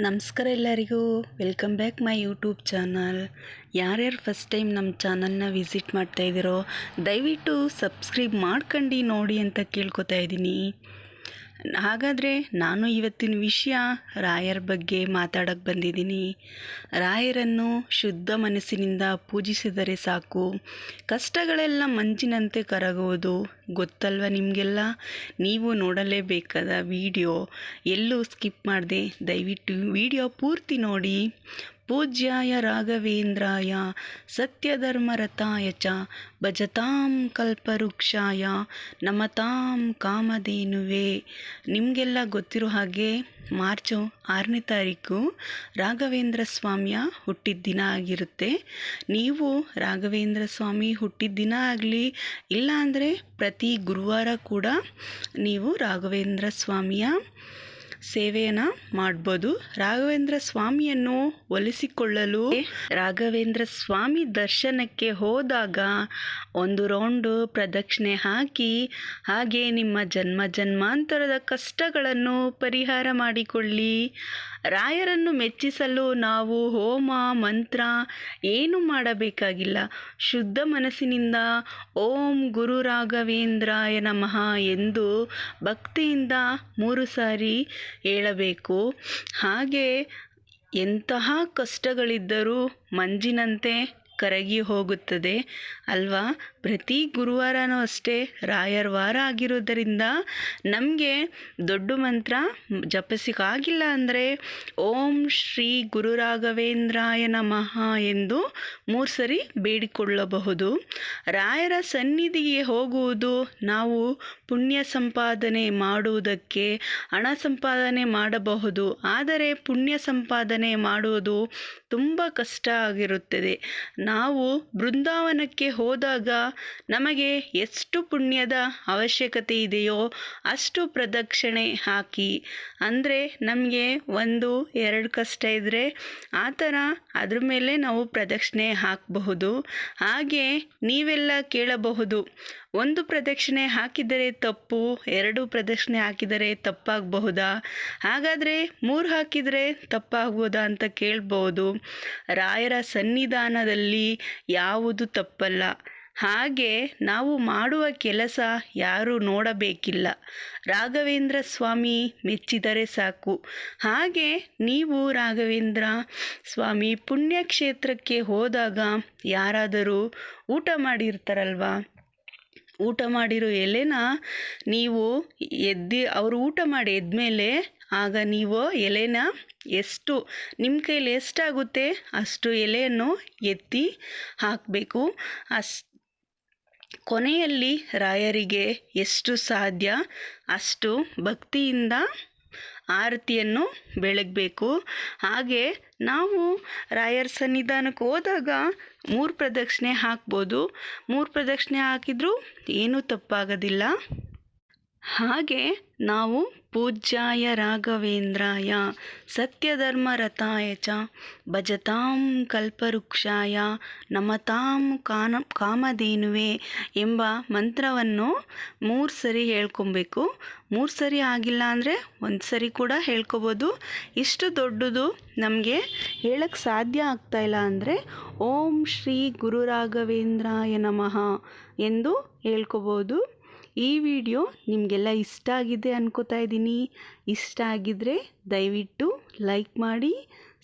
ನಮಸ್ಕಾರ ಎಲ್ಲರಿಗೂ, welcome back my YouTube channel. ಯಾರ್ಯಾರು ಫಸ್ಟ್ ಟೈಮ್ ನಮ್ಮ ಚಾನಲ್ನ ವಿಸಿಟ್ ಮಾಡ್ತಾಯಿದ್ದೀರೋ ದಯವಿಟ್ಟು ಸಬ್ಸ್ಕ್ರೈಬ್ ಮಾಡ್ಕೊಂಡು ನೋಡಿ ಅಂತ ಕೇಳ್ಕೊತಾ ಇದ್ದೀನಿ. ಹಾಗಾದರೆ ನಾನು ಇವತ್ತಿನ ವಿಷಯ ರಾಯರ ಬಗ್ಗೆ ಮಾತಾಡೋಕ್ಕೆ ಬಂದಿದ್ದೀನಿ. ರಾಯರನ್ನು ಶುದ್ಧ ಮನಸ್ಸಿನಿಂದ ಪೂಜಿಸಿದರೆ ಸಾಕು, ಕಷ್ಟಗಳೆಲ್ಲ ಮಂಜಿನಂತೆ ಕರಗುವುದು. ಗೊತ್ತಲ್ವ ನಿಮಗೆಲ್ಲ? ನೀವು ನೋಡಲೇಬೇಕಾದ ವಿಡಿಯೋ, ಎಲ್ಲೂ ಸ್ಕಿಪ್ ಮಾಡದೆ ದಯವಿಟ್ಟು ವಿಡಿಯೋ ಪೂರ್ತಿ ನೋಡಿ. ಪೂಜ್ಯಾಯ ರಾಘವೇಂದ್ರಾಯ ಸತ್ಯಧರ್ಮರತಾಯ ಚ ಭಜತಾಂ ಕಲ್ಪವೃಕ್ಷಾಯ ನಮತಾಂ ಕಾಮಧೇನುವೆ. ನಿಮಗೆಲ್ಲ ಗೊತ್ತಿರೋ ಹಾಗೆ ಮಾರ್ಚ್ 6ನೇ ತಾರೀಕು ರಾಘವೇಂದ್ರ ಸ್ವಾಮಿಯ ಹುಟ್ಟಿದ ದಿನ ಆಗಿರುತ್ತೆ. ನೀವು ರಾಘವೇಂದ್ರ ಸ್ವಾಮಿ ಹುಟ್ಟಿದ ದಿನ ಆಗಲಿ, ಇಲ್ಲ ಅಂದರೆ ಪ್ರತಿ ಗುರುವಾರ ಕೂಡ ನೀವು ರಾಘವೇಂದ್ರ ಸ್ವಾಮಿಯ ಸೇವೆಯನ್ನು ಮಾಡ್ಬೋದು. ರಾಘವೇಂದ್ರ ಸ್ವಾಮಿಯನ್ನು ಒಲಿಸಿಕೊಳ್ಳಲು ರಾಘವೇಂದ್ರ ಸ್ವಾಮಿ ದರ್ಶನಕ್ಕೆ ಹೋದಾಗ ಒಂದು ರೌಂಡು ಪ್ರದಕ್ಷಿಣೆ ಹಾಕಿ, ಹಾಗೆ ನಿಮ್ಮ ಜನ್ಮಾಂತರದ ಕಷ್ಟಗಳನ್ನು ಪರಿಹಾರ ಮಾಡಿಕೊಳ್ಳಿ. ರಾಯರನ್ನು ಮೆಚ್ಚಿಸಲು ನಾವು ಹೋಮ ಮಂತ್ರ ಏನು ಮಾಡಬೇಕಾಗಿಲ್ಲ. ಶುದ್ಧ ಮನಸ್ಸಿನಿಂದ ಓಂ ಗುರು ರಾಘವೇಂದ್ರಾಯ ನಮಃ ಎಂದು ಭಕ್ತಿಯಿಂದ 3 ಸಾರಿ ಹೇಳಬೇಕು. ಹಾಗೆ ಎಂತಹ ಕಷ್ಟಗಳಿದ್ದರೂ ಮಂಜಿನಂತೆ ಕರಗಿ ಹೋಗುತ್ತದೆ ಅಲ್ವಾ? ಪ್ರತಿ ಗುರುವಾರನೂ ಅಷ್ಟೇ ರಾಯರ ವಾರ ಆಗಿರೋದರಿಂದ ನಮಗೆ ದೊಡ್ಡ ಮಂತ್ರ ಜಪಿಸಕ್ಕಾಗಿಲ್ಲ ಅಂದರೆ ಓಂ ಶ್ರೀ ಗುರು ರಾಘವೇಂದ್ರಾಯ ನಮಃ ಎಂದು 3 ಸರಿ ಬೇಡಿಕೊಳ್ಳಬಹುದು. ರಾಯರ ಸನ್ನಿಧಿಗೆ ಹೋಗುವುದು ನಾವು ಪುಣ್ಯ ಸಂಪಾದನೆ ಮಾಡುವುದಕ್ಕೆ, ಹಣ ಸಂಪಾದನೆ ಮಾಡಬಹುದು. ಆದರೆ ಪುಣ್ಯ ಸಂಪಾದನೆ ಮಾಡುವುದು ತುಂಬ ಕಷ್ಟ ಆಗಿರುತ್ತದೆ. ನಾವು ಬೃಂದಾವನಕ್ಕೆ ಹೋದಾಗ ನಮಗೆ ಎಷ್ಟು ಪುಣ್ಯದ ಅವಶ್ಯಕತೆ ಇದೆಯೋ ಅಷ್ಟು ಪ್ರದಕ್ಷಿಣೆ ಹಾಕಿ. ಅಂದರೆ ನಮಗೆ 1-2 ಕಷ್ಟ ಇದ್ದರೆ ಆ ಥರ ಅದ್ರ ಮೇಲೆ ನಾವು ಪ್ರದಕ್ಷಿಣೆ ಹಾಕಬಹುದು. ಹಾಗೆ ನೀವೆಲ್ಲ ಕೇಳಬಹುದು, 1 ಪ್ರದಕ್ಷಿಣೆ ಹಾಕಿದರೆ ತಪ್ಪು, 2 ಪ್ರದಕ್ಷಿಣೆ ಹಾಕಿದರೆ ತಪ್ಪಾಗಬಹುದಾ? ಹಾಗಾದರೆ 3 ಹಾಕಿದರೆ ತಪ್ಪಾಗ್ಬೋದಾ ಅಂತ ಕೇಳ್ಬೋದು. ರಾಯರ ಸನ್ನಿಧಾನದಲ್ಲಿ ಯಾವುದು ತಪ್ಪಲ್ಲ. ಹಾಗೆ ನಾವು ಮಾಡುವ ಕೆಲಸ ಯಾರೂ ನೋಡಬೇಕಿಲ್ಲ. ರಾಘವೇಂದ್ರ ಸ್ವಾಮಿ ಮೆಚ್ಚಿದರೆ ಸಾಕು. ಹಾಗೆ ನೀವು ರಾಘವೇಂದ್ರ ಸ್ವಾಮಿ ಪುಣ್ಯಕ್ಷೇತ್ರಕ್ಕೆ ಹೋದಾಗ ಯಾರಾದರೂ ಊಟ ಮಾಡಿರ್ತಾರಲ್ವ, ಊಟ ಮಾಡಿರೋ ಎಲೆನ ನೀವು ಅವರು ಊಟ ಮಾಡಿ ಎದ್ಮೇಲೆ ಆಗ ನೀವು ಎಲೆನ ಎಷ್ಟು ನಿಮ್ಮ ಕೈಲಿ ಎಷ್ಟಾಗುತ್ತೆ ಅಷ್ಟು ಎಲೆಯನ್ನು ಎತ್ತಿ ಹಾಕಬೇಕು. ಕೊನೆಯಲ್ಲಿ ರಾಯರಿಗೆ ಎಷ್ಟು ಸಾಧ್ಯ ಅಷ್ಟು ಭಕ್ತಿಯಿಂದ ಆರತಿಯನ್ನು ಬೆಳಗಬೇಕು. ಹಾಗೆ ನಾವು ರಾಯರ ಸನ್ನಿಧಾನಕ್ಕೆ ಹೋದಾಗ 3 ಪ್ರದಕ್ಷಿಣೆ ಹಾಕ್ಬೋದು. 3 ಪ್ರದಕ್ಷಿಣೆ ಹಾಕಿದರೂ ಏನೂ ತಪ್ಪಾಗೋದಿಲ್ಲ. ಹಾಗೆ ನಾವು ಪೂಜ್ಯಾಯ ರಾಘವೇಂದ್ರಾಯ ಸತ್ಯಧರ್ಮರತಾಯ ಚ ಭಜತಾಂ ಕಲ್ಪವೃಕ್ಷಾಯ ನಮತಾಂ ಕಾಮಧೇನುವೆ ಎಂಬ ಮಂತ್ರವನ್ನು 3 ಸರಿ ಹೇಳ್ಕೊಬೇಕು. 3 ಸರಿ ಆಗಿಲ್ಲ ಅಂದರೆ 1 ಸರಿ ಕೂಡ ಹೇಳ್ಕೊಬೋದು. ಇಷ್ಟು ದೊಡ್ಡದು ನಮಗೆ ಹೇಳಕ್ಕೆ ಸಾಧ್ಯ ಆಗ್ತಾಯಿಲ್ಲ ಅಂದರೆ ಓಂ ಶ್ರೀ ಗುರು ರಾಘವೇಂದ್ರಾಯ ನಮಃ ಎಂದು ಹೇಳ್ಕೊಬೋದು. ಈ ವಿಡಿಯೋ ನಿಮಗೆಲ್ಲ ಇಷ್ಟ ಆಗಿದೆ ಅನ್ಕೋತಾ ಇದ್ದೀನಿ. ಇಷ್ಟ ಆಗಿದ್ದರೆ ದಯವಿಟ್ಟು ಲೈಕ್ ಮಾಡಿ,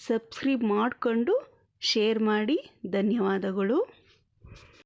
ಸಬ್ಸ್ಕ್ರೈಬ್ ಮಾಡಿಕೊಂಡು ಶೇರ್ ಮಾಡಿ. ಧನ್ಯವಾದಗಳು.